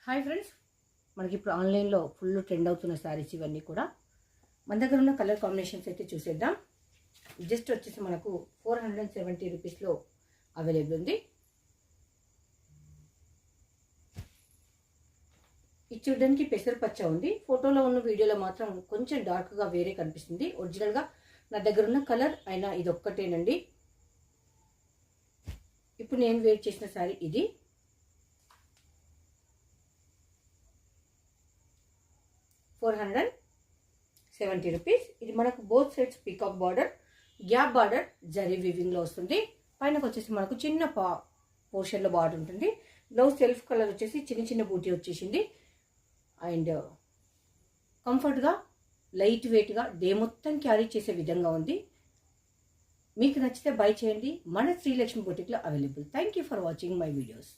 Hi friends, మనకి ఇప్పుడు ఆన్లైన్లో ఫుల్ ట్రెండ్ అవుతున్న శారీస్ ఇవన్నీ కూడా మన దగ్గర ఉన్న కలర్ కాంబినేషన్స్ అయితే చూసేద్దాం. జస్ట్ వచ్చేసి మనకు 470 రూపీస్లో అవైలబుల్ ఉంది. ఇది చూడడానికి పెసరపచ్చ ఉంది. ఫోటోలో ఉన్న వీడియోలో మాత్రం కొంచెం డార్క్గా వేరే కనిపిస్తుంది. ఒరిజినల్గా నా దగ్గర ఉన్న కలర్ అయినా ఇది ఒక్కటేనండి. ఇప్పుడు నేను వేర్ చేసిన శారీ ఇది. ₹470. ఇది మనకు both sides peacock border, gap border zari వీవింగ్లో వస్తుంది. పైనకు వచ్చేసి మనకు చిన్న పోర్షన్లో బార్డర్ ఉంటుంది. బ్లౌజ్ సెల్ఫ్ కలర్ వచ్చేసి చిన్న చిన్న బూటీ వచ్చేసింది. అండ్ కంఫర్ట్గా లైట్ వెయిట్గా డే మొత్తం క్యారీ చేసే విధంగా ఉంది. మీకు నచ్చితే బై చేయండి. మన శ్రీలక్ష్మి బొటిక్లో available. Thank you for watching my videos.